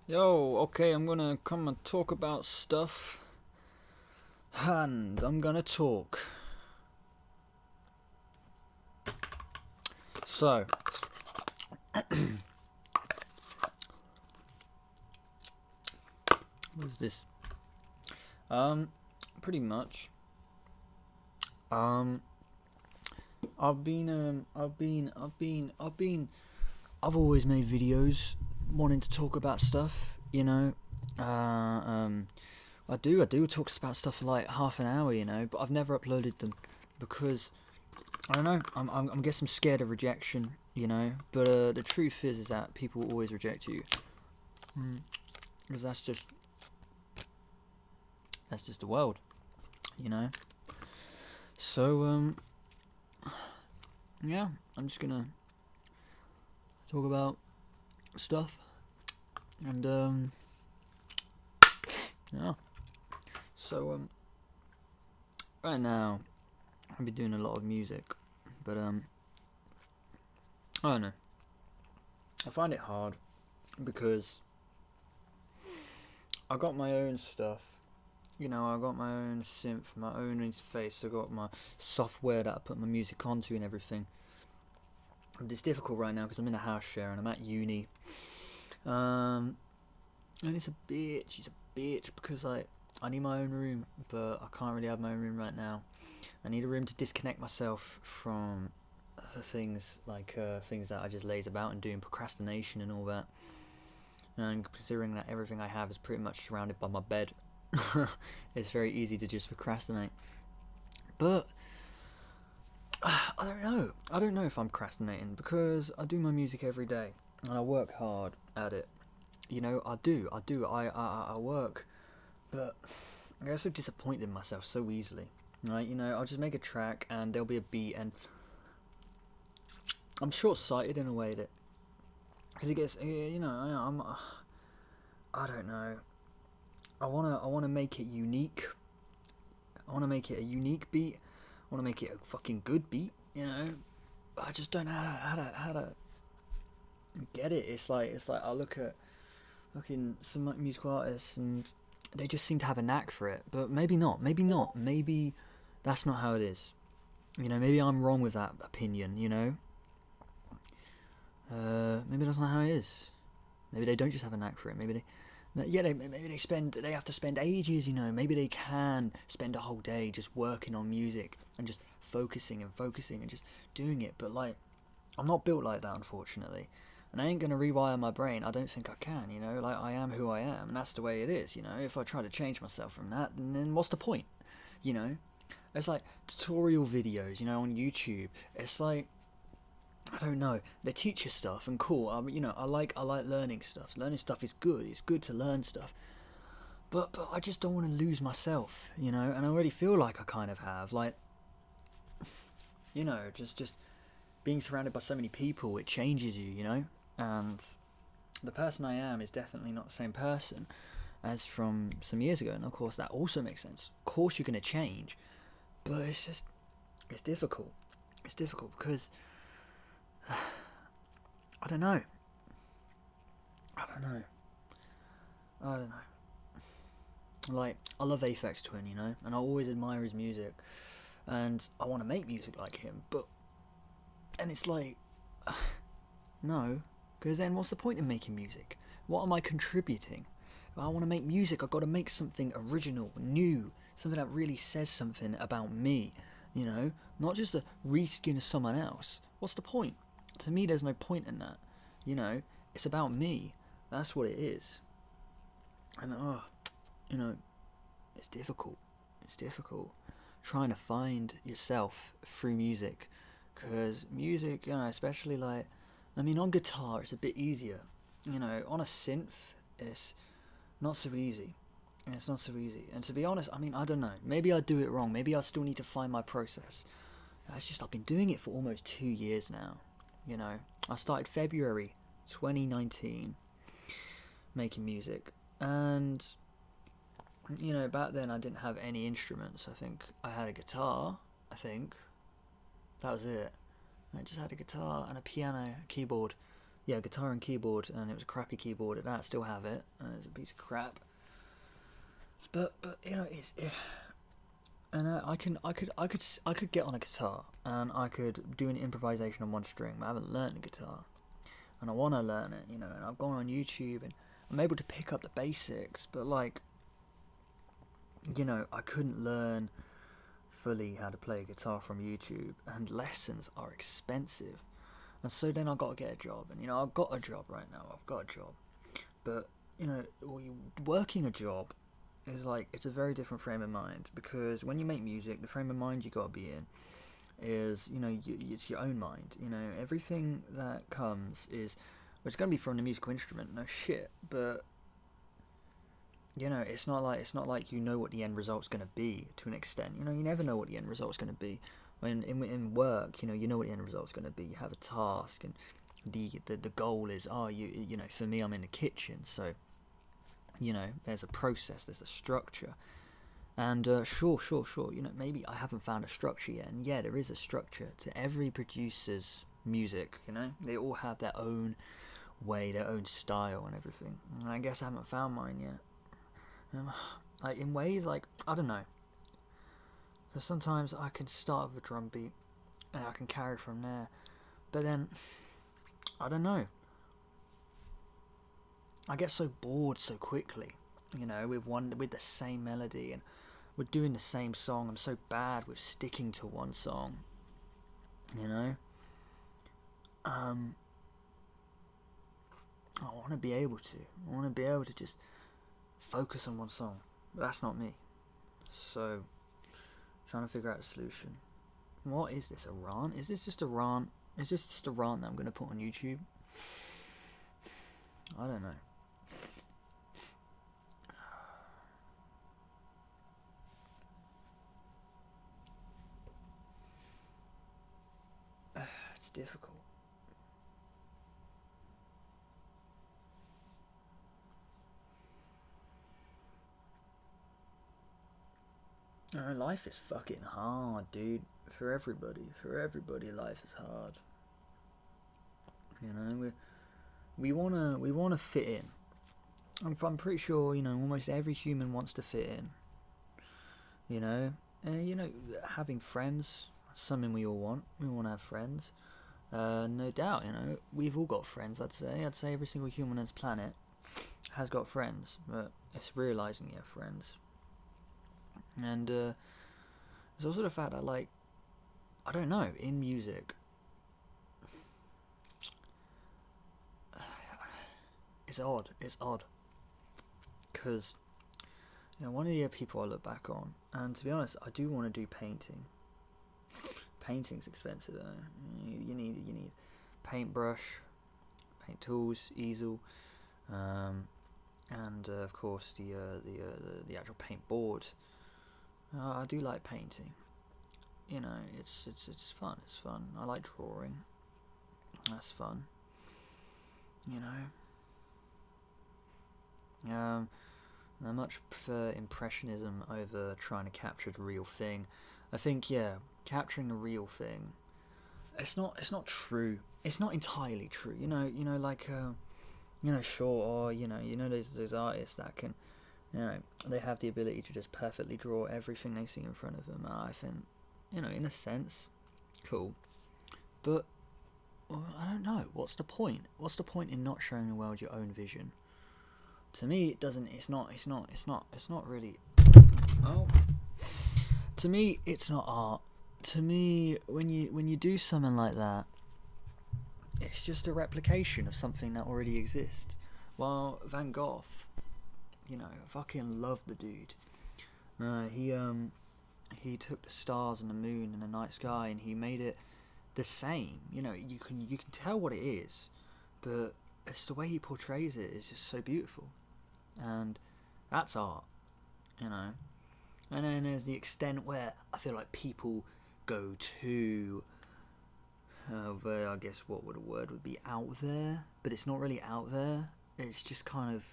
Yo, okay, I'm gonna come and talk about stuff. And I'm gonna talk. So, what is this? Pretty much. Um, I've always made videos wanting to talk about stuff, you know. I do talk about stuff for like half an hour, you know, but I've never uploaded them because I don't know. I guess I'm scared of rejection, you know. But the truth is that people will always reject you, because that's just the world, you know. So yeah, I'm just gonna talk about stuff, and yeah. So right now I'll be doing a lot of music, but I don't know. I find it hard because I got my own stuff. You know, I got my own synth, my own interface. I got my software that I put my music onto and everything. But it's difficult right now because I'm in a house share and I'm at uni. And it's a bitch. It's a bitch because I need my own room, but I can't really have my own room right now. I need a room to disconnect myself from things like things that I just laze about and doing procrastination and all that. And considering that everything I have is pretty much surrounded by my bed, it's very easy to just procrastinate. But I don't know. I don't know if I'm procrastinating because I do my music every day and I work hard at it. You know, I do. I work, but I get so disappointed in myself so easily. Right? You know, I'll just make a track and there'll be a beat, and I'm short-sighted in a way that because it gets, you know, I don't know. I wanna make it unique. I wanna make it a unique beat. I wanna make it a fucking good beat. You know, but I just don't know how to get it. It's like I look at fucking some musical artists and they just seem to have a knack for it. But maybe not. Maybe not. Maybe that's not how it is. You know, maybe I'm wrong with that opinion. You know, maybe that's not how it is. Maybe they don't just have a knack for it. Maybe they have to spend ages. You know, maybe they can spend a whole day just working on music and just focusing and just doing it. But like, I'm not built like that, unfortunately. And I ain't gonna rewire my brain. I don't think I can, you know. Like, I am who I am, and that's the way it is, you know. If I try to change myself from that, then what's the point, you know? It's like tutorial videos, you know, on YouTube. It's like, I don't know. They teach you stuff and cool. You know, I like learning stuff. Learning stuff is good. It's good to learn stuff. But I just don't want to lose myself, you know. And I already feel like I kind of have, like, you know, just being surrounded by so many people, it changes you, you know. And the person I am is definitely not the same person as from some years ago. And of course, that also makes sense. Of course, you're going to change, but it's difficult. It's difficult because I don't know. I don't know. I don't know. Like, I love Aphex Twin, you know, and I always admire his music, and I want to make music like him. And it's like, no, because then what's the point in making music? What am I contributing? If I want to make music, I've got to make something original, new, something that really says something about me, you know, not just a reskin of someone else. What's the point? To me, there's no point in that, you know. It's about me. That's what it is. And you know, it's difficult. It's difficult trying to find yourself through music, because music, you know, especially like, I mean, on guitar it's a bit easier, you know. On a synth, it's not so easy. It's not so easy. And to be honest, I mean, I don't know. Maybe I do it wrong. Maybe I still need to find my process. That's just, I've been doing it for almost 2 years now. You know, I started February 2019 making music, and you know, back then I didn't have any instruments. I think I had a guitar. I think that was it. I just had a guitar and a piano, a keyboard, yeah, guitar and keyboard, and it was a crappy keyboard. At that, I still have it. It's a piece of crap. But you know, and I could get on a guitar and I could do an improvisation on one string. But I haven't learned the guitar, and I want to learn it. You know, and I've gone on YouTube and I'm able to pick up the basics. But like, you know, I couldn't learn fully how to play a guitar from YouTube, and lessons are expensive. And so then I got to get a job, and you know, I've got a job right now. I've got a job, but you know, working a job is like, it's a very different frame of mind, because when you make music, the frame of mind you got to be in is, you know, it's your own mind. You know, everything that comes is, well, it's going to be from the musical instrument, no shit, but you know, it's not like you know what the end result's going to be. To an extent, you know, you never know what the end result's going to be. When in work, you know what the end result's going to be. You have a task, and the goal is, you know, for me, I'm in the kitchen, so you know, there's a process, there's a structure, and sure, you know, maybe I haven't found a structure yet, and yeah, there is a structure to every producer's music. You know, they all have their own way, their own style, and everything. And I guess I haven't found mine yet. Like, in ways, like, I don't know. Because sometimes I can start with a drum beat and I can carry from there. But then, I don't know. I get so bored so quickly, you know, with the same melody, and we're doing the same song. I'm so bad with sticking to one song, you know. I want to be able to. I want to be able to just focus on one song, but that's not me. So, trying to figure out a solution. What is this, a rant? Is this just a rant? Is this just a rant that I'm going to put on YouTube? I don't know. It's difficult. Life is fucking hard, dude. For everybody, life is hard. You know, we wanna fit in. I'm pretty sure, you know, almost every human wants to fit in. You know, having friends, something we all want. We want to have friends. No doubt, you know, we've all got friends. I'd say every single human on this planet has got friends, but it's realizing you have friends. And there's also the fact that, like, I don't know, in music, it's odd, because, you know, one of the people I look back on, and to be honest, I do want to do painting. Painting's expensive though. You need paintbrush, paint tools, easel, and of course the actual paint board. I do like painting. You know, it's fun. It's fun. I like drawing. That's fun. You know. I much prefer impressionism over trying to capture the real thing. I think, yeah, capturing the real thing. It's not true. It's not entirely true. You know, like you know, sure, or you know, those artists that can, you know, they have the ability to just perfectly draw everything they see in front of them. I think, you know, in a sense, cool. But well, I don't know. What's the point? What's the point in not showing the world your own vision? To me, it doesn't. It's not really. Oh. To me, it's not art. To me, when you do something like that, it's just a replication of something that already exists. Well, Van Gogh, you know, I fucking love the dude. He took the stars and the moon and the night sky, and he made it the same. You know, you can tell what it is, but it's the way he portrays it is just so beautiful, and that's art, you know. And then there's the extent where I feel like people go to, I guess what would a word would be, out there, but it's not really out there. It's just kind of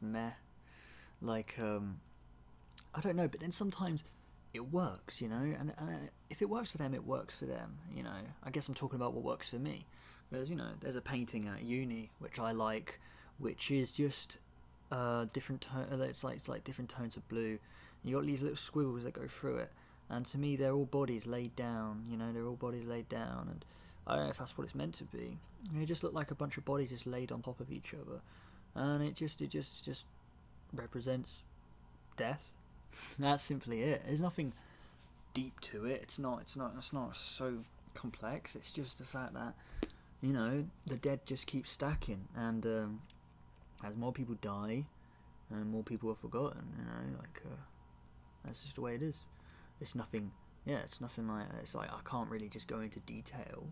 meh. Like I don't know. But then sometimes it works, you know, and if it works for them, it works for them, you know. I guess I'm talking about what works for me. Whereas, you know, there's a painting at uni which I like, which is just different it's like different tones of blue. You got these little squiggles that go through it, and to me, they're all bodies laid down. You know, they're all bodies laid down, and I don't know if that's what it's meant to be. They just look like a bunch of bodies just laid on top of each other, and it just represents death. That's simply it. There's nothing deep to it. It's not so complex. It's just the fact that, you know, the dead just keep stacking, and as more people die, and more people are forgotten. You know, like that's just the way it is. It's nothing. Yeah, it's nothing like. It's like I can't really just go into detail.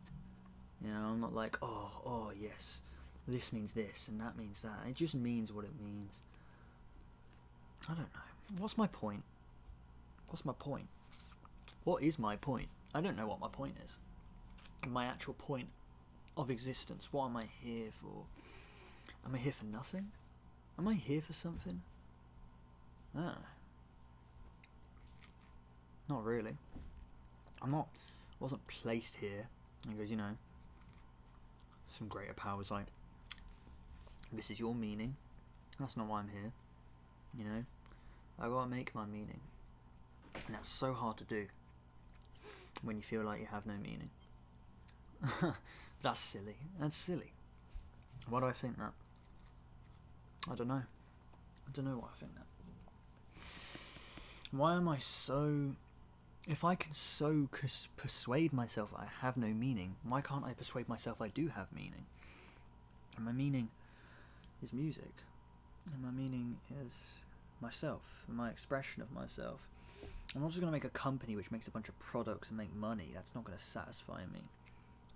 You know, I'm not like, oh yes, this means this and that means that. It just means what it means. I don't know. What's my point? What's my point? What is my point? I don't know what my point is. My actual point of existence. What am I here for? Am I here for nothing? Am I here for something? Ah. Not really. Wasn't placed here because, you know, some greater powers like, this is your meaning. That's not why I'm here. You know, I gotta make my meaning, and that's so hard to do when you feel like you have no meaning. That's silly. That's silly. Why do I think that? I don't know. I don't know why I think that. Why am I so... If I can so persuade myself I have no meaning, why can't I persuade myself I do have meaning? And my meaning is music. And my meaning is myself, and my expression of myself. I'm not just going to make a company which makes a bunch of products and make money. That's not going to satisfy me.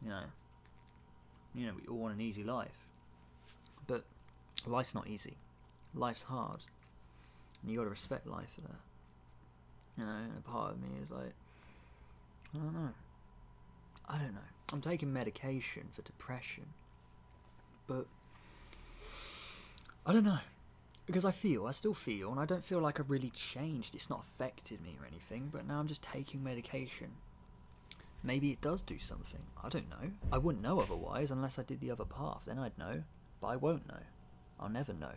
You know, we all want an easy life. But life's not easy. Life's hard. And you got to respect life for that. You know, and a part of me is like, I don't know. I'm taking medication for depression. But I don't know. Because I still feel, and I don't feel like I've really changed. It's not affected me or anything, but now I'm just taking medication. Maybe it does do something. I don't know. I wouldn't know otherwise unless I did the other path. Then I'd know. But I won't know. I'll never know.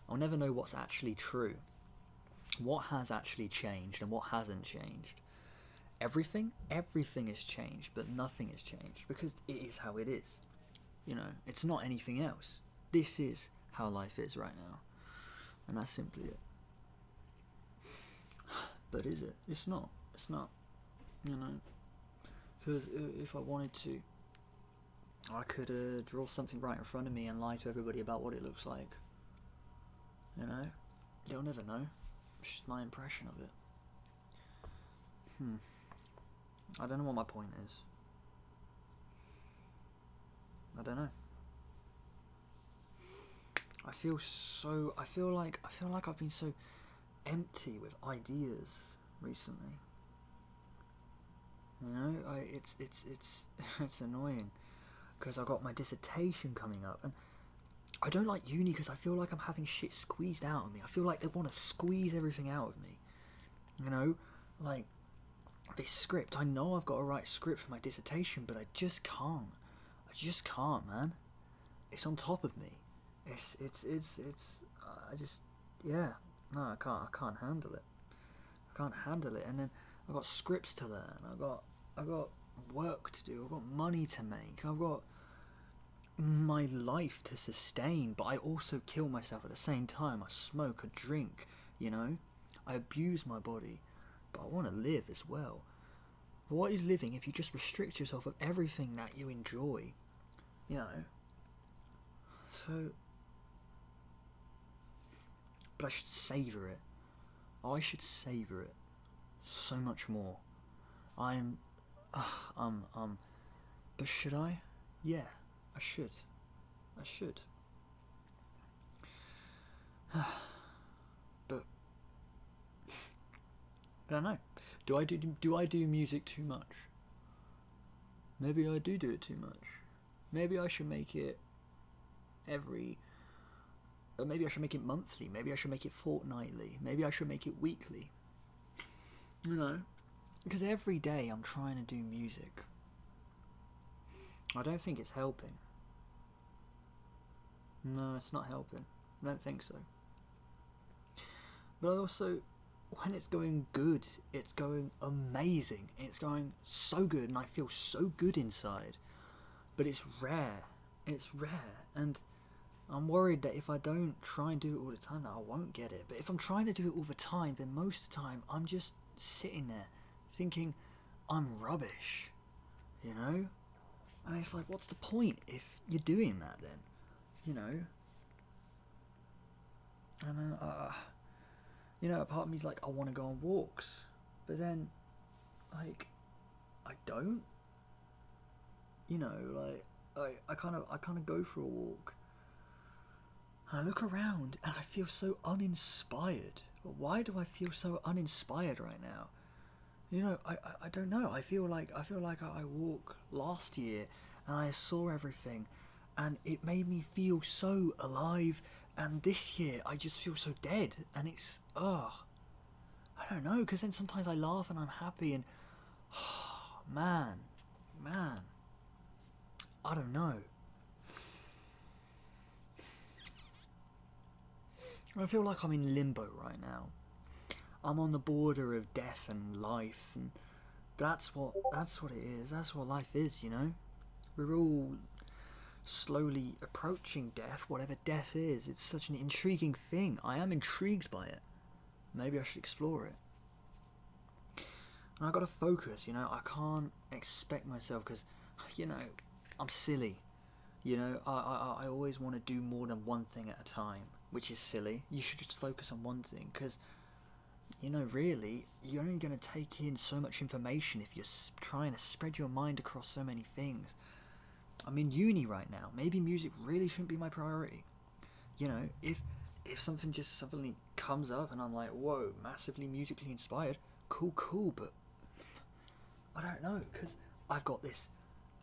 I'll never know what's actually true. What has actually changed and what hasn't changed. Everything has changed, but nothing has changed because it is how it is. You know, it's not anything else. This is how life is right now, and that's simply it. But is it? It's not. You know, because if I wanted to, I could draw something right in front of me and lie to everybody about what it looks like. You know, they'll never know. It's just my impression of it. I don't know what my point is. I don't know. I feel like I've been so empty with ideas recently. You know, it's annoying because I got my dissertation coming up, and I don't like uni because I feel like I'm having shit squeezed out of me. I feel like they want to squeeze everything out of me. You know, like this script. I know I've got to write a script for my dissertation, but I just can't. Man. It's on top of me. I can't handle it. And then I've got scripts to learn. I've got work to do. I've got money to make. I've got my life to sustain, but I also kill myself at the same time. I smoke, I drink, you know. I abuse my body, but I want to live as well. But what is living if you just restrict yourself of everything that you enjoy, you know? So, but I should savour it. I should savour it so much more. But should I? Yeah, I should. But I don't know. Do I do music too much? Maybe I do it too much. Maybe I should make it maybe I should make it monthly. Maybe I should make it fortnightly. Maybe I should make it weekly. You know, because every day I'm trying to do music. I don't think it's helping. No, it's not helping. I don't think so. But also, when it's going good, it's going amazing. It's going so good, and I feel so good inside. But it's rare. It's rare, and I'm worried that if I don't try and do it all the time, that I won't get it. But if I'm trying to do it all the time, then most of the time I'm just sitting there thinking I'm rubbish, you know? And it's like, what's the point if you're doing that then, you know? And then, you know, a part of me's like, I want to go on walks, but then, like, I don't, you know, like, I kind of go for a walk, and I look around, and I feel so uninspired. Why do I feel so uninspired right now? You know, I don't know. I feel like I walked last year, and I saw everything, and it made me feel so alive. And this year, I just feel so dead, and it's I don't know. Because then sometimes I laugh and I'm happy, and man, I don't know. I feel like I'm in limbo right now. I'm on the border of death and life, and that's what it is. That's what life is, you know. We're all slowly approaching death, whatever death is. It's such an intriguing thing. I am intrigued by it. Maybe I should explore it. And I gotta focus, you know. I can't expect myself because, you know, I'm silly. You know, I always want to do more than one thing at a time, which is silly. You should just focus on one thing because, you know, really, you're only going to take in so much information if you're trying to spread your mind across so many things. I'm in uni right now. Maybe music really shouldn't be my priority. You know, if something just suddenly comes up and I'm like, whoa, massively musically inspired, cool, but I don't know, because I've got this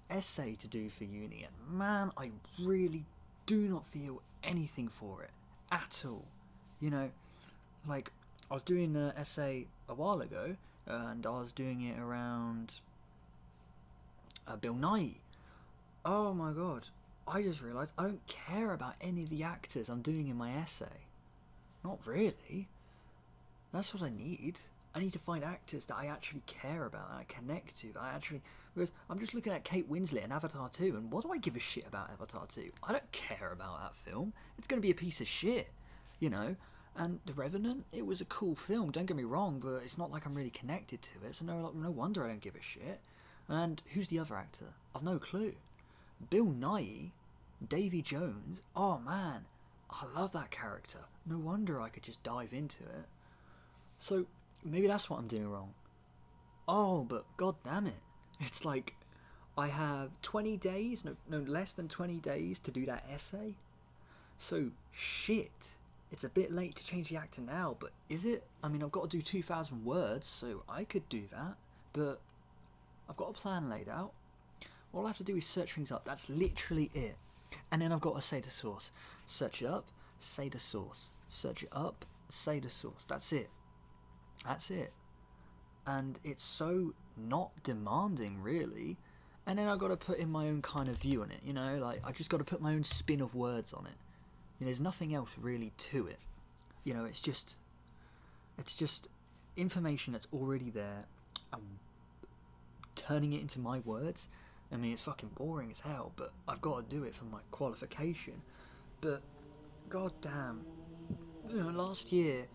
essay to do for uni, and man, I really do not feel anything for it at all. You know, like, I was doing an essay a while ago, and I was doing it around Bill Nye. Oh my god, I just realised I don't care about any of the actors I'm doing in my essay. Not really. That's what I need. I need to find actors that I actually care about, that I connect to, that I actually... Because I'm just looking at Kate Winslet in Avatar 2, and what do I give a shit about Avatar 2? I don't care about that film. It's going to be a piece of shit, you know? And The Revenant, it was a cool film, don't get me wrong, but it's not like I'm really connected to it, so no wonder I don't give a shit. And who's the other actor? I've no clue. Bill Nye, Davy Jones, oh man, I love that character. No wonder I could just dive into it. So, maybe that's what I'm doing wrong. Oh, but god damn it. It's like, I have 20 days, no less than 20 days to do that essay. So, shit. It's a bit late to change the actor now, but is it? I mean, I've got to do 2,000 words, so I could do that. But I've got a plan laid out. All I have to do is search things up. That's literally it. And then I've got to say the source. Search it up, say the source. Search it up, say the source. That's it. That's it. And it's so not demanding, really. And then I've got to put in my own kind of view on it, you know? Like, I just got to put my own spin of words on it. You know, there's nothing else really to it. You know, it's just information that's already there. I'm turning it into my words. I mean, it's fucking boring as hell, but I've got to do it for my qualification. But, god damn, you know, last year,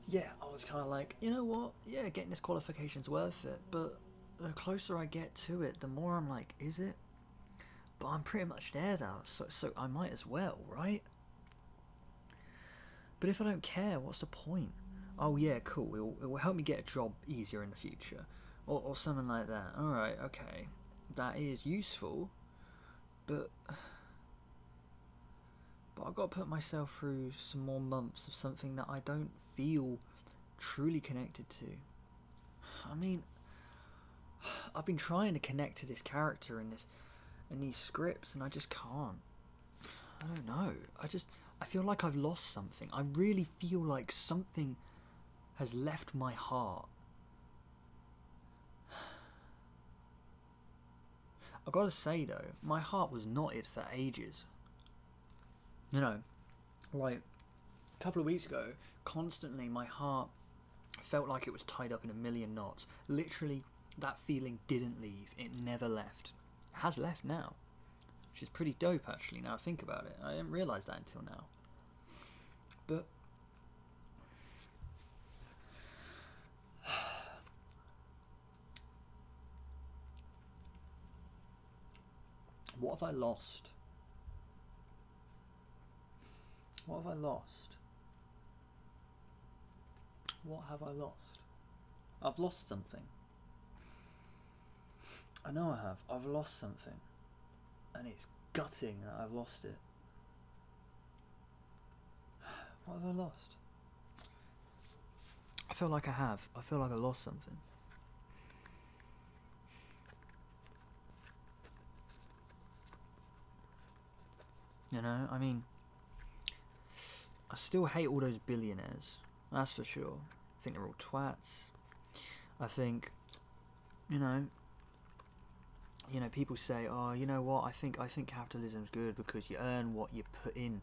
yeah, I was kind of like, you know what, yeah, getting this qualification's worth it, but the closer I get to it, the more I'm like, is it? But I'm pretty much there now, so I might as well, right? But if I don't care, what's the point? Oh yeah, cool, it will help me get a job easier in the future, or something like that. Alright, okay, that is useful, but I've got to put myself through some more months of something that I don't feel truly connected to. I mean, I've been trying to connect to this character in these scripts, and I just can't. I don't know. I feel like I've lost something. I really feel like something has left my heart. I gotta say though, my heart was knotted for ages. You know, like a couple of weeks ago, constantly my heart felt like it was tied up in a million knots. Literally, that feeling didn't leave. It never left. It has left now, which is pretty dope actually. Now I think about it, I didn't realise that until now. But what have I lost? What have I lost? What have I lost? I've lost something. I know I have. I've lost something. And it's gutting that I've lost it. What have I lost? I feel like I have. I feel like I lost something. You know, I mean, I still hate all those billionaires. That's for sure. I think they're all twats. I think, you know, people say, oh, you know what? I think capitalism's good because you earn what you put in.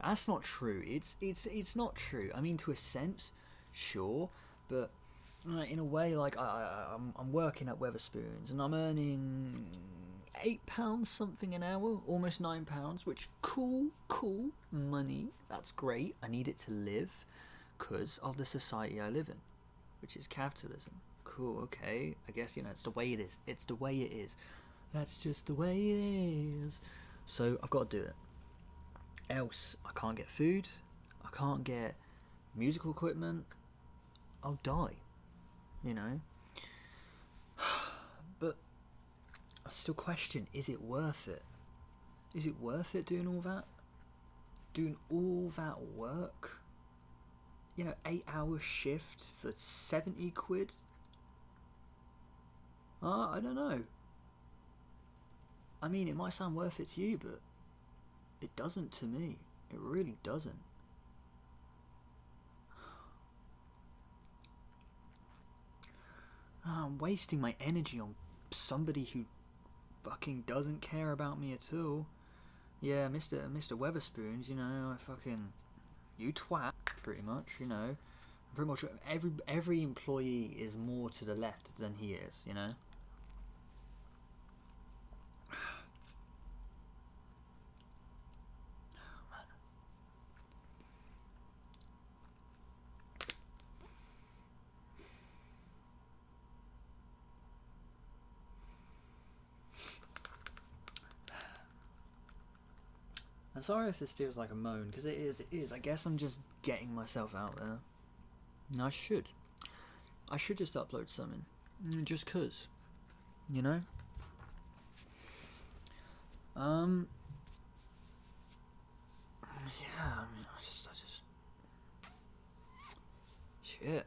That's not true. It's not true. I mean, to a sense, sure, but in a way, like I'm working at Weatherspoons and I'm earning £8 something an hour, almost £9, which cool money. That's great. I need it to live because of the society I live in, which is capitalism. Cool, okay. I guess, it's the way it is. It's the way it is. That's just the way it is. So I've got to do it. Else I can't get food. I can't get musical equipment. I'll die. But I still question, is it worth it? Is it worth it doing all that? Doing all that work? 8-hour shifts for 70 quid? I don't know. I mean, it might sound worth it to you, but it doesn't to me. It really doesn't. I'm wasting my energy on somebody who fucking doesn't care about me at all. Yeah, Mr. Weatherspoons, you twat, pretty much, Pretty much every employee is more to the left than he is, I'm sorry if this feels like a moan, because it is. I guess I'm just getting myself out there. And I should just upload something. Just cause. Yeah, I mean, I just... Shit.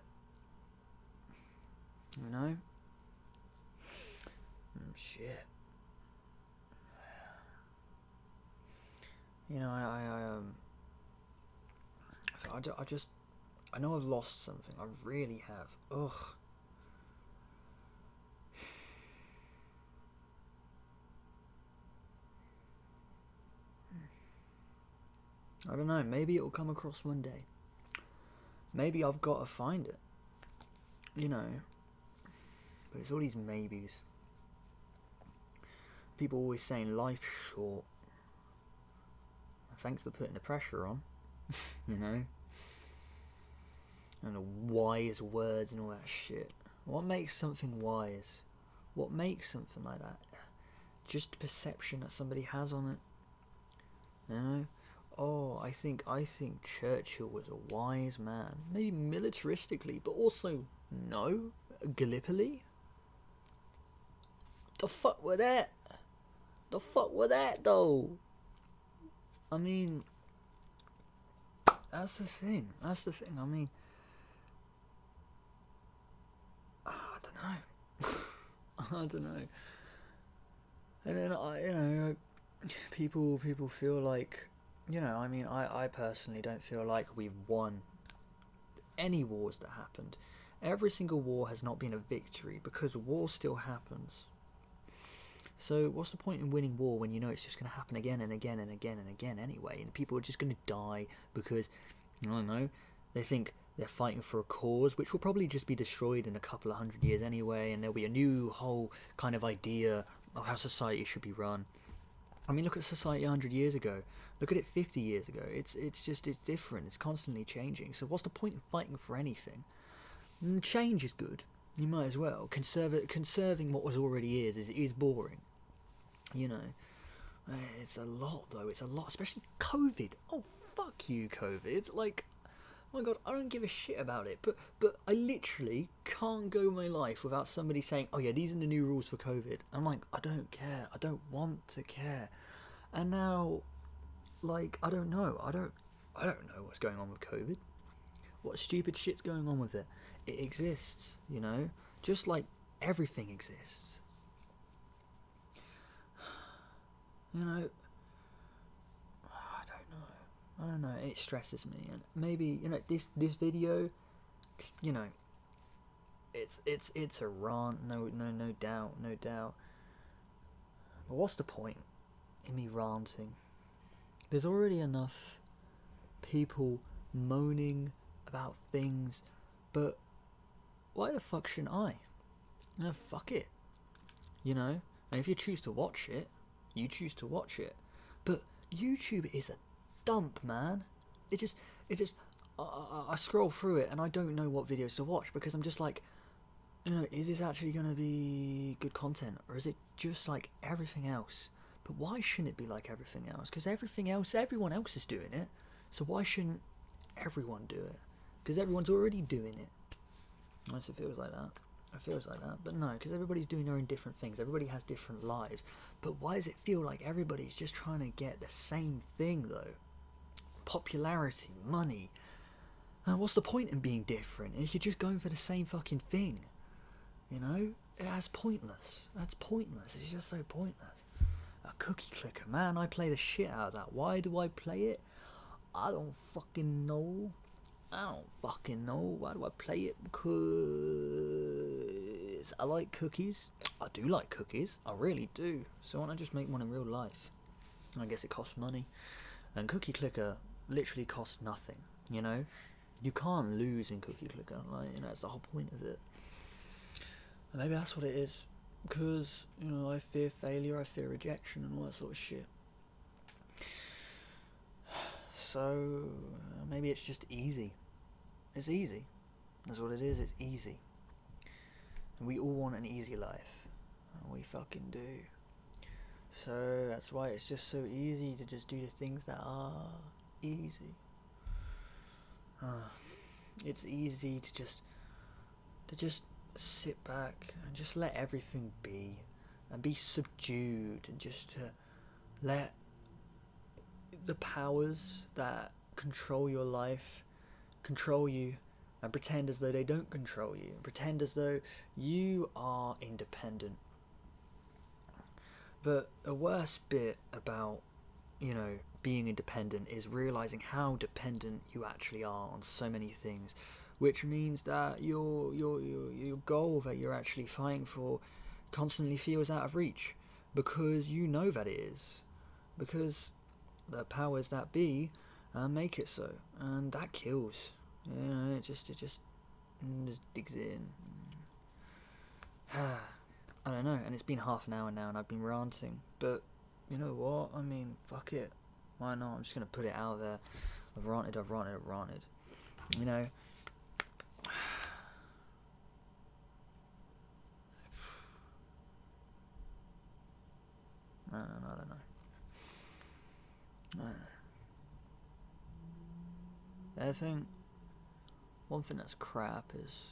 Shit. I know I've lost something. I really have. Ugh. I don't know. Maybe it'll come across one day. Maybe I've got to find it. But it's all these maybes. People always saying life's short. Thanks for putting the pressure on. And the wise words and all that shit. What makes something wise? What makes something like that? Just the perception that somebody has on it. Oh, I think Churchill was a wise man. Maybe militaristically, but also no, Gallipoli. The fuck were that? The fuck were that though? I mean, that's the thing. I mean, I don't know. I don't know. And then people feel like, I personally don't feel like we've won any wars that happened. Every single war has not been a victory because war still happens. So what's the point in winning war when you know it's just going to happen again and again and again and again anyway, and people are just going to die because, I don't know, they think they're fighting for a cause which will probably just be destroyed in a couple of 100 years anyway, and there'll be a new whole kind of idea of how society should be run. I mean, look at society 100 years ago. Look at it 50 years ago. It's different. It's constantly changing. So what's the point in fighting for anything? Change is good. You might as well. Conserving what was already is boring. You know. It's a lot, though. It's a lot. Especially COVID. Oh, fuck you, COVID. Like, oh my god, I don't give a shit about it. But I literally can't go my life without somebody saying, oh yeah, these are the new rules for COVID. I'm like, I don't care. I don't want to care. And now, like, I don't know. I don't know what's going on with COVID. What stupid shit's going on with it? It exists, you know? Just like everything exists. You know, I don't know. It stresses me, and maybe, you know, this video, you know, it's a rant. No doubt. But what's the point in me ranting? There's already enough people moaning about things, but why the fuck shouldn't I? No, fuck it. You know, and if you choose to watch it, you choose to watch it. But YouTube is a dump, man. It just I scroll through it and I don't know what videos to watch because I'm just like, you know, is this actually going to be good content, or is it just like everything else? But why shouldn't it be like everything else? Because everyone else is doing it, so why shouldn't everyone do it? Because everyone's already doing it. Unless it feels like that. It feels like that, but no, because everybody's doing their own different things. Everybody has different lives. But why does it feel like everybody's just trying to get the same thing, though? Popularity, money. What's the point in being different if you're just going for the same fucking thing? You know? That's pointless. That's pointless. It's just so pointless. A cookie clicker, man, I play the shit out of that. Why do I play it? I don't fucking know. Why do I play it? Because I like cookies. I do like cookies. I really do. So why don't I just make one in real life? I guess it costs money. And Cookie Clicker literally costs nothing, you know? You can't lose in Cookie Clicker. Like, you know, that's the whole point of it. And maybe that's what it is. Because, you know, I fear failure, I fear rejection and all that sort of shit. So, maybe it's just easy. It's easy. That's what it is, it's easy. And we all want an easy life. And we fucking do. So, that's why it's just so easy to just do the things that are easy. It's easy to just sit back and just let everything be. And be subdued and just to let the powers that control your life control you, and pretend as though they don't control you, and pretend as though you are independent. But the worst bit about, you know, being independent is realizing how dependent you actually are on so many things, which means that your goal that you're actually fighting for constantly feels out of reach, because you know that it is, because the powers that be make it so, and that kills. You know, it just digs in. I don't know, and it's been half an hour now, and I've been ranting. But you know what? I mean, fuck it. Why not? I'm just gonna put it out there. I've ranted. You know. I don't know. I think one thing that's crap is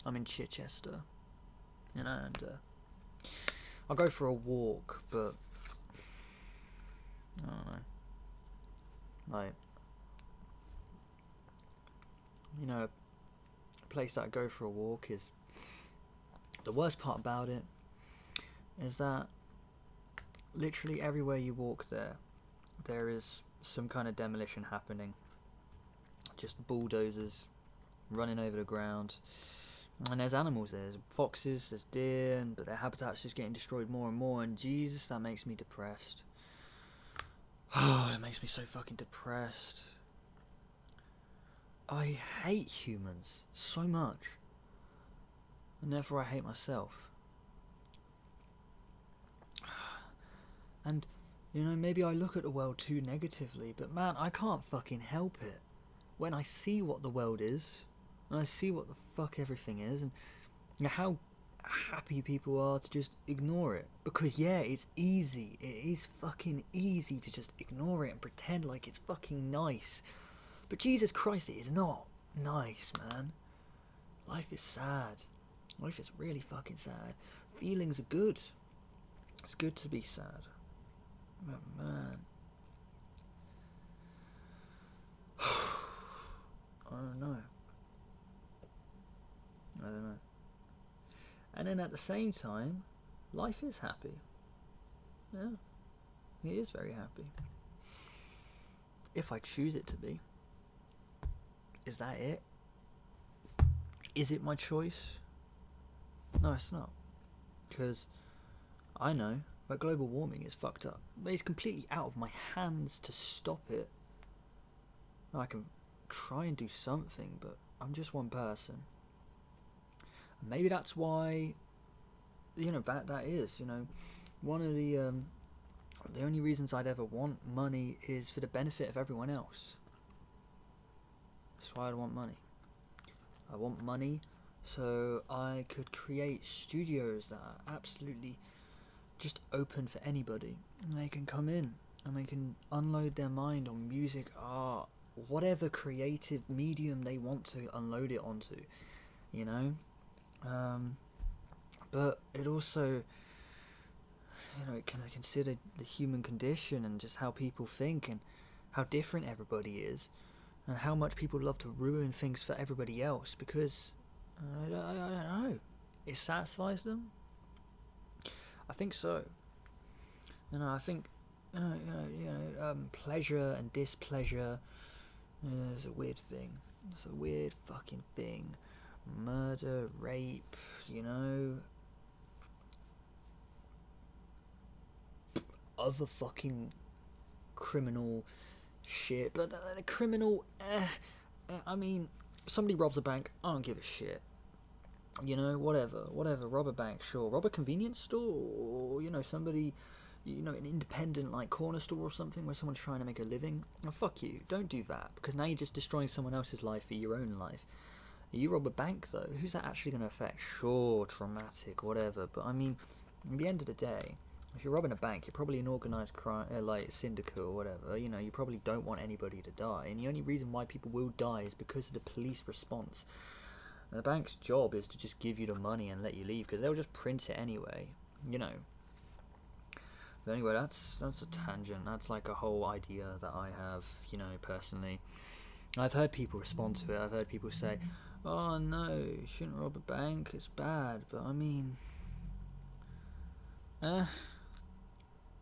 I'm in Chichester, you know, and I'll go for a walk, but I don't know, like, you know, a place that I go for a walk is, the worst part about it is that literally everywhere you walk there is some kind of demolition happening. Just bulldozers running over the ground, And there's animals there. There's foxes, there's deer, but their habitat's just getting destroyed more and more. And Jesus, that makes me depressed. Oh, it makes me so fucking depressed. I hate humans so much. And therefore I hate myself. And, you know, maybe I look at the world too negatively, but man, I can't fucking help it. When I see what the world is, and I see what the fuck everything is, and you know, how happy people are to just ignore it. Because yeah, it's easy. It is fucking easy to just ignore it and pretend like it's fucking nice. But Jesus Christ, it is not nice, man. Life is sad. Life is really fucking sad. Feelings are good. It's good to be sad. But man, I don't know. And then at the same time, life is happy. Yeah, it is very happy. If I choose it to be. Is that it? Is it my choice? No, it's not. Because I know that global warming is fucked up. But it's completely out of my hands to stop it. I can try and do something, but I'm just one person. Maybe that's why, you know, that is, you know, one of the only reasons I'd ever want money is for the benefit of everyone else. That's why I want money. I want money so I could create studios that are absolutely just open for anybody. And they can come in and they can unload their mind on music, art, whatever creative medium they want to unload it onto, you know. But it also, you know, it can consider the human condition and just how people think and how different everybody is and how much people love to ruin things for everybody else because, I don't know, it satisfies them. I think so. You know, I think, pleasure and displeasure is a weird thing. It's a weird fucking thing. Murder, rape, you know, other fucking criminal shit. But the criminal, I mean, somebody robs a bank, I don't give a shit. You know, whatever, rob a bank, sure. Rob a convenience store, or, you know, somebody, you know, an independent, like, corner store or something where someone's trying to make a living. Oh, fuck you, don't do that, because now you're just destroying someone else's life for your own life. You rob a bank, though, who's that actually going to affect? Sure, traumatic, whatever, but I mean, at the end of the day, if you're robbing a bank, you're probably an organised crime, like syndicate or whatever. You know, you probably don't want anybody to die, and the only reason why people will die is because of the police response. And the bank's job is to just give you the money and let you leave, because they'll just print it anyway, you know. But anyway, that's a tangent. That's like a whole idea that I have, you know, personally. I've heard people respond to it. I've heard people say, oh no, you shouldn't rob a bank, it's bad. But I mean,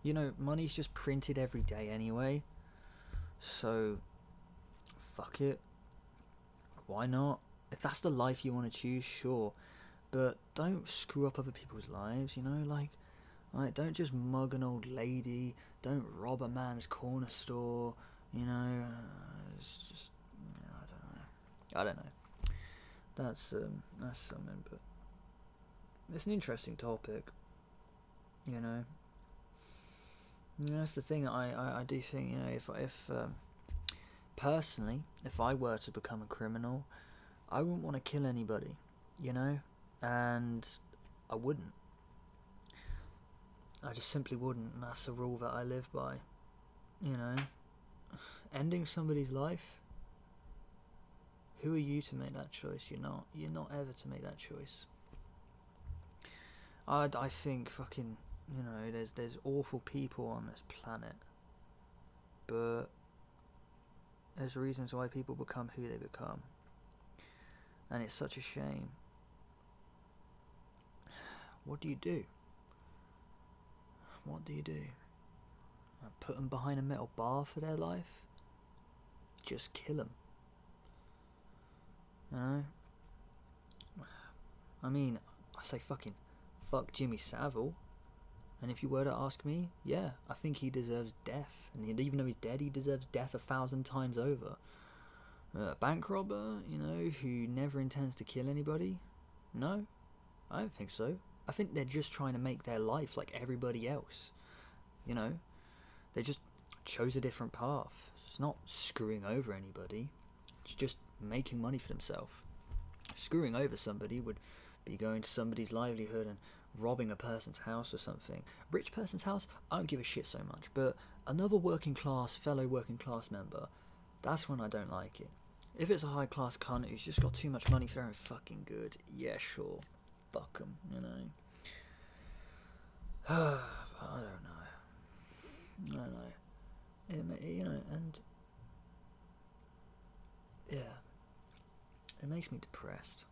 you know, money's just printed every day anyway. So, fuck it. Why not? If that's the life you want to choose, sure. But don't screw up other people's lives, you know, like don't just mug an old lady, don't rob a man's corner store, you know, it's just, you know, I don't know. That's something, but it's an interesting topic, you know. You know, that's the thing. I do think, you know, if personally, if I were to become a criminal, I wouldn't want to kill anybody, you know, and I wouldn't. I just simply wouldn't, and that's a rule that I live by, you know. Ending somebody's life, who are you to make that choice? You're not ever to make that choice. I think fucking, you know, there's awful people on this planet, but there's reasons why people become who they become, and it's such a shame. What do you do? What do you do? Put them behind a metal bar for their life? Just kill them. You know? I mean, I say fucking fuck Jimmy Savile. And if you were to ask me, yeah, I think he deserves death. And even though he's dead, he deserves death 1,000 times over. A bank robber, you know, who never intends to kill anybody? No, I don't think so. I think they're just trying to make their life like everybody else. You know, they just chose a different path. It's not screwing over anybody. It's just making money for themselves. Screwing over somebody would be going to somebody's livelihood and robbing a person's house or something. Rich person's house, I don't give a shit so much. But another fellow working class member, that's when I don't like it. If it's a high class cunt who's just got too much money for their own fucking good, yeah, sure, fuck them, you know. I don't know. You know, and yeah, it makes me depressed.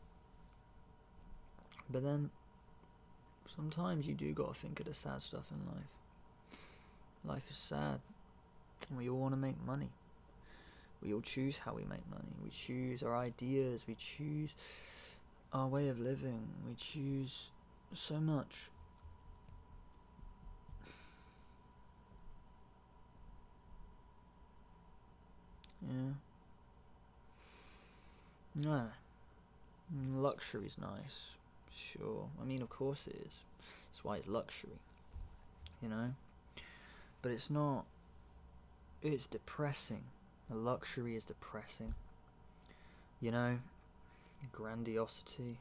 But then sometimes you do gotta think of the sad stuff in life. Life is sad, and we all want to make money. We all choose how we make money. We choose our ideas. We choose our way of living. We choose so much. Yeah. No. Luxury's nice. Sure. I mean, of course it is. That's why it's luxury. You know? But it's not. It's depressing. The luxury is depressing. You know? Grandiosity.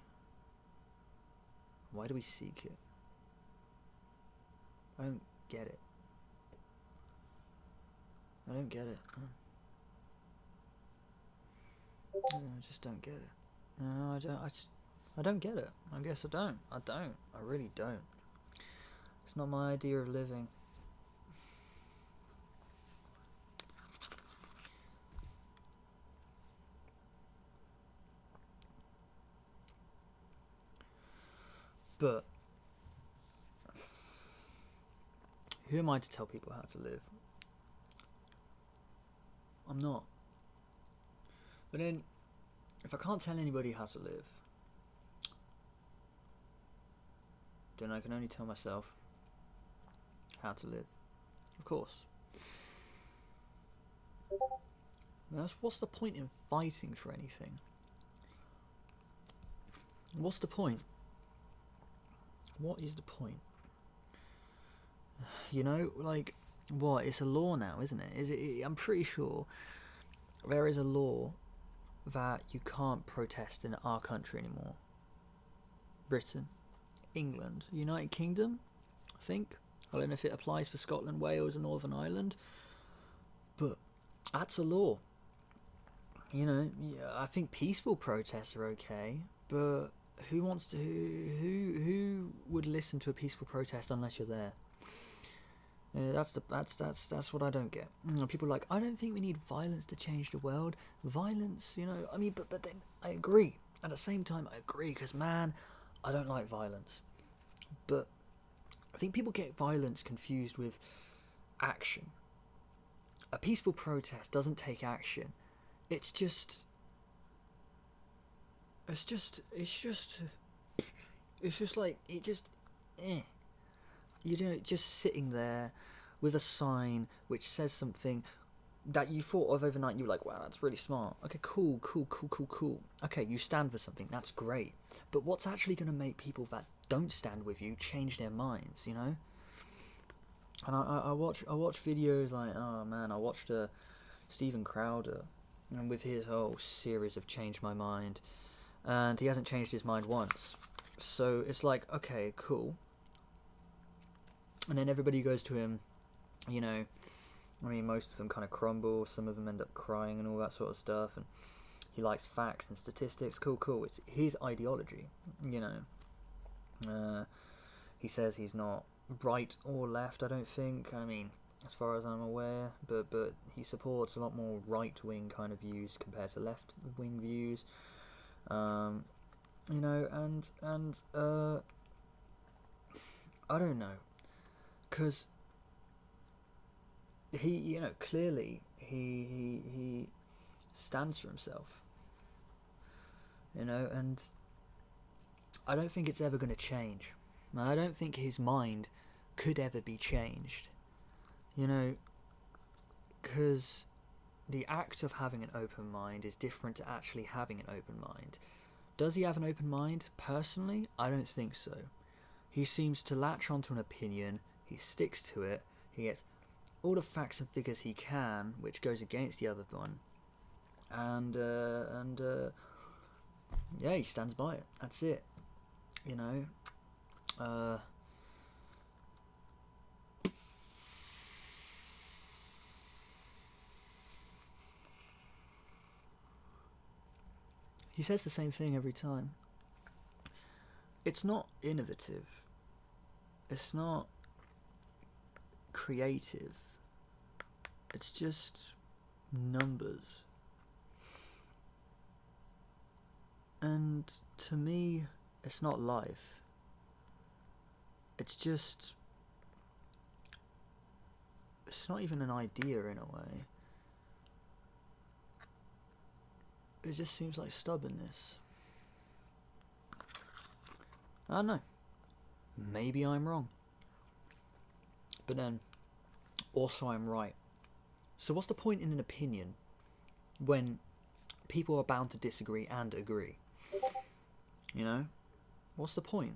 Why do we seek it? I don't get it. I don't get it. I just don't get it. No, I don't get it. I guess I don't. I really don't. It's not my idea of living. But who am I to tell people how to live? I'm not. But then, if I can't tell anybody how to live, then I can only tell myself how to live. Of course. What's the point in fighting for anything? What's the point? What is the point? You know, like, what? It's a law now, isn't it? Is it? I'm pretty sure there is a law that you can't protest in our country anymore. Britain, England, United Kingdom, I think. I don't know if it applies for Scotland, Wales, and Northern Ireland, but that's a law. You know, yeah, I think peaceful protests are okay, but who wants to? Who would listen to a peaceful protest unless you're there? That's what I don't get. People are like, I don't think we need violence to change the world. Violence, you know. I mean, but then I agree. At the same time, I agree because man, I don't like violence. But I think people get violence confused with action. A peaceful protest doesn't take action. It's just like it just you know, just sitting there with a sign which says something that you thought of overnight. You're like, wow, that's really smart. Okay, cool. Okay, you stand for something. That's great. But what's actually going to make people that don't stand with you change their minds? You know. And I watch videos like, oh man, I watched Steven Crowder, and with his whole series of Change My Mind, and he hasn't changed his mind once. So it's like, okay, cool. And then everybody goes to him, you know, I mean, most of them kind of crumble, some of them end up crying and all that sort of stuff, and he likes facts and statistics, cool, it's his ideology, you know. He says he's not right or left, I don't think, I mean, as far as I'm aware, but he supports a lot more right-wing kind of views compared to left-wing views, you know, and I don't know. Because he, you know, clearly he stands for himself, you know, and I don't think it's ever going to change. And I don't think his mind could ever be changed. You know, because the act of having an open mind is different to actually having an open mind. Does he have an open mind? Personally, I don't think so. He seems to latch onto an opinion, he sticks to it, he gets all the facts and figures he can, which goes against the other one, and yeah, he stands by it. That's it. You know. He says the same thing every time. It's not innovative. It's not creative. It's just numbers. And to me, it's not life. It's just... It's not even an idea in a way. It just seems like stubbornness. I don't know. Maybe I'm wrong. But then, also I'm right. So what's the point in an opinion when people are bound to disagree and agree? You know? What's the point?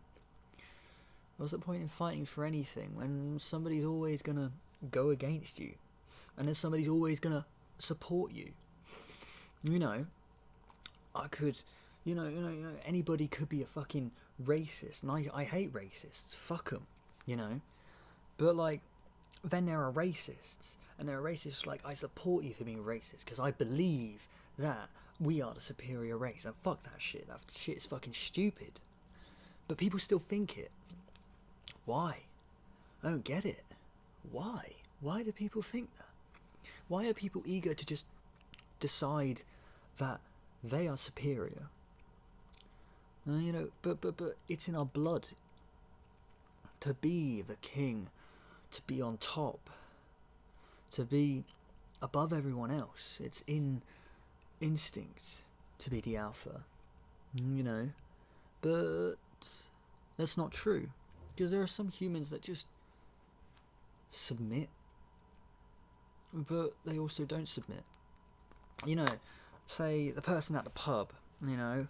What's the point in fighting for anything when somebody's always gonna go against you? And then somebody's always gonna support you? You know? I could, you know, anybody could be a fucking racist, and I hate racists. Fuck them, you know. But like, then there are racists, and there are racists like, I support you for being racist because I believe that we are the superior race. And fuck that shit. That shit is fucking stupid. But people still think it. Why? I don't get it. Why? Why do people think that? Why are people eager to just decide that they are superior? You know, but it's in our blood to be the king, to be on top, to be above everyone else. It's in instinct to be the alpha, you know. But that's not true, because there are some humans that just submit, but they also don't submit. You know, say the person at the pub, you know,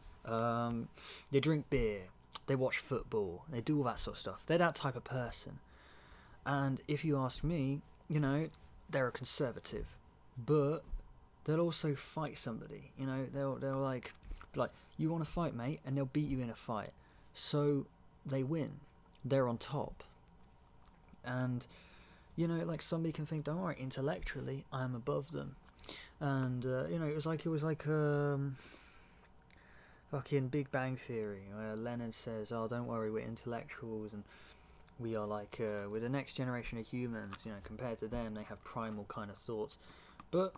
they drink beer, they watch football, they do all that sort of stuff. They're that type of person. And if you ask me, you know, they're a conservative, but they'll also fight somebody. You know, they'll like, you want to fight, mate, and they'll beat you in a fight. So they win. They're on top. And, you know, like somebody can think, don't worry, intellectually, I'm above them. And you know, it was like fucking Big Bang Theory, where Leonard says, "Oh, don't worry, we're intellectuals, and we are like we're the next generation of humans. You know, compared to them, they have primal kind of thoughts." But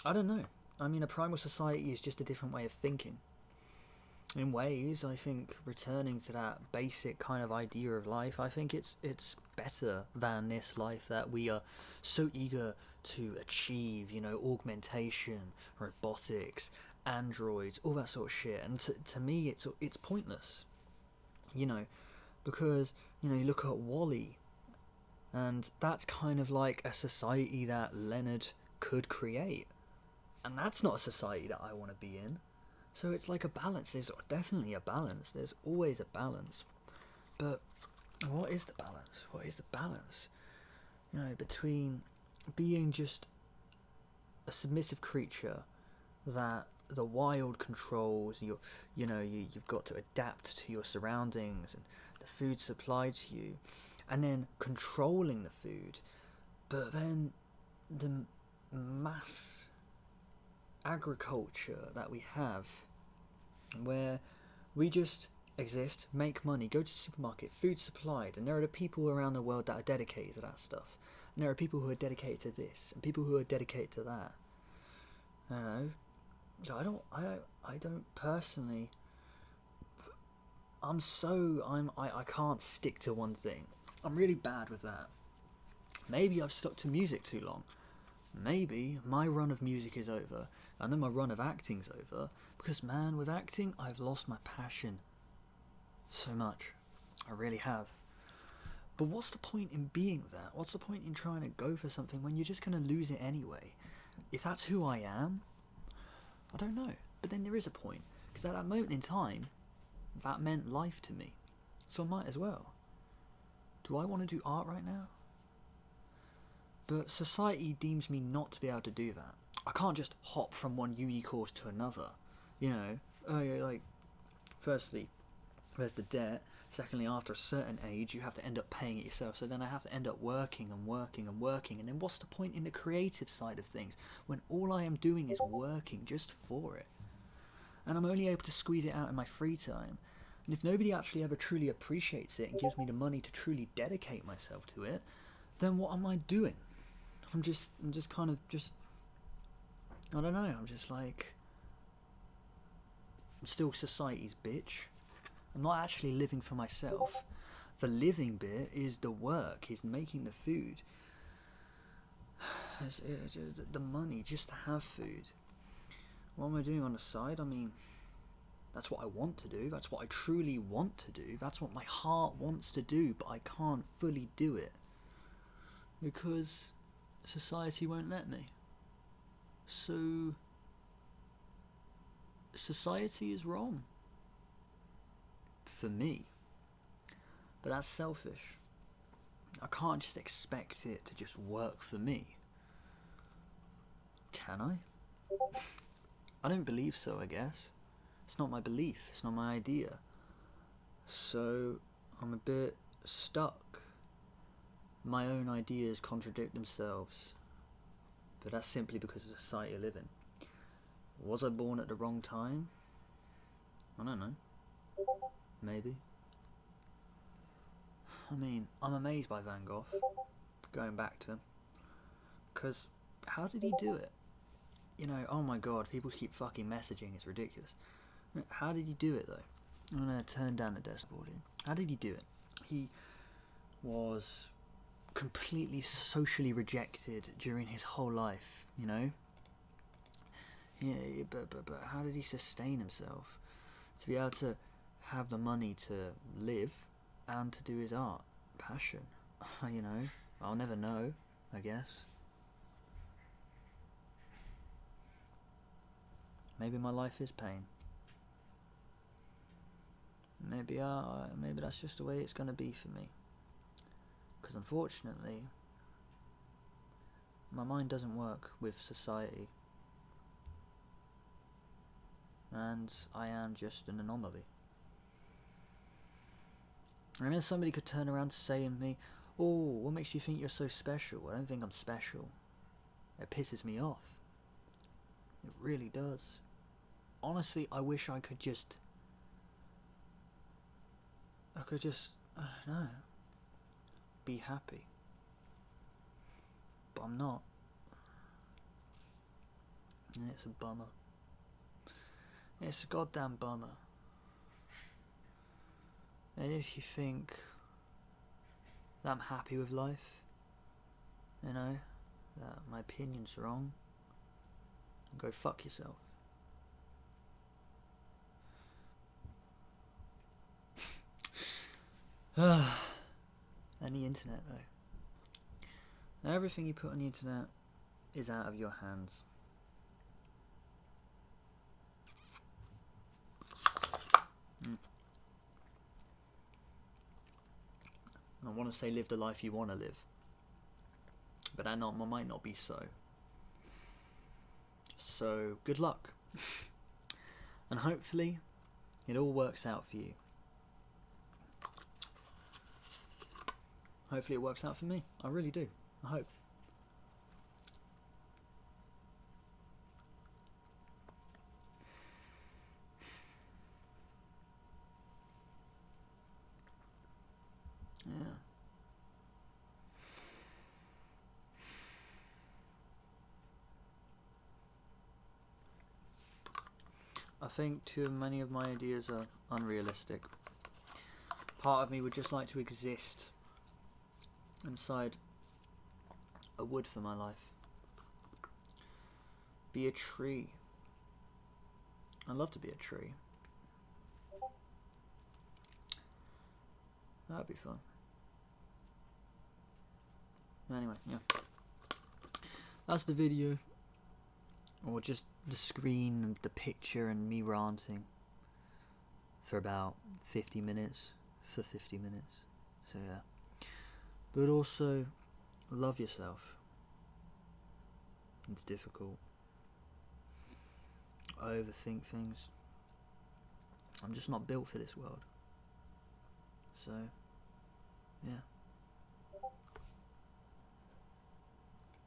I don't know. I mean, a primal society is just a different way of thinking. In ways, I think returning to that basic kind of idea of life, I think it's better than this life that we are so eager to achieve, you know, augmentation, robotics, androids, all that sort of shit. And to me, it's pointless, you know, because, you know, you look at Wall-E, and that's kind of like a society that Leonard could create, and that's not a society that I want to be in. So it's like a balance. There's definitely a balance. There's always a balance. But what is the balance? What is the balance? You know, between being just a submissive creature that the wild controls, you know, you've got to adapt to your surroundings and the food supplied to you, and then controlling the food, but then the mass agriculture that we have, where we just exist, make money, go to the supermarket, food supplied, and there are the people around the world that are dedicated to that stuff, and there are people who are dedicated to this, and people who are dedicated to that. You know, I don't personally. I can't stick to one thing. I'm really bad with that. Maybe I've stuck to music too long. Maybe my run of music is over, and then my run of acting's over, because, man, with acting, I've lost my passion. So much. I really have. But what's the point in being that? What's the point in trying to go for something when you're just going to lose it anyway? If that's who I am, I don't know. But then there is a point. Because at that moment in time, that meant life to me. So I might as well. Do I want to do art right now? But society deems me not to be able to do that. I can't just hop from one uni course to another. You know, like, firstly, there's the debt. Secondly, after a certain age, you have to end up paying it yourself. So then I have to end up working and working and working. And then what's the point in the creative side of things when all I am doing is working just for it? And I'm only able to squeeze it out in my free time. And if nobody actually ever truly appreciates it and gives me the money to truly dedicate myself to it, then what am I doing? I'm just kind of I don't know, I'm just like, I'm still society's bitch. I'm not actually living for myself. The living bit is the work, is making the food. It's the money just to have food. What am I doing on the side? I mean, that's what I want to do. That's what I truly want to do. That's what my heart wants to do, but I can't fully do it. Because society won't let me. So, society is wrong. For me. But that's selfish. I can't just expect it to just work for me. Can I? I don't believe so, I guess. It's not my belief. It's not my idea. So, I'm a bit stuck. My own ideas contradict themselves. But that's simply because of the society I live in. Was I born at the wrong time? I don't know. Maybe. I mean, I'm amazed by Van Gogh. Going back to him. Because, how did he do it? You know, oh my god, people keep fucking messaging, it's ridiculous. How did he do it though? I'm gonna turn down the desk boarding. How did he do it? He was completely socially rejected during his whole life, you know? Yeah, but how did he sustain himself? To be able to have the money to live and to do his art. Passion. You know, I'll never know, I guess. Maybe my life is pain. Maybe that's just the way it's going to be for me. Because unfortunately, my mind doesn't work with society. And I am just an anomaly. And then somebody could turn around and say to me, oh, what makes you think you're so special? I don't think I'm special. It pisses me off. It really does. Honestly, I wish I could just, I don't know, be happy. But I'm not. And it's a bummer. It's a goddamn bummer. And if you think that I'm happy with life, you know, that my opinion's wrong, go fuck yourself. And the internet though. Everything you put on the internet is out of your hands. I want to say live the life you want to live, but that might not be so. So good luck, and hopefully it all works out for you. Hopefully it works out for me. I really do. I hope. Yeah. I think too many of my ideas are unrealistic. Part of me would just like to exist inside a wood for my life. Be a tree. I'd love to be a tree. That'd be fun. Anyway, yeah. That's the video. Or just the screen and the picture and me ranting for about 50 minutes. For 50 minutes. So yeah. But also, love yourself. It's difficult. I overthink things. I'm just not built for this world. So, yeah.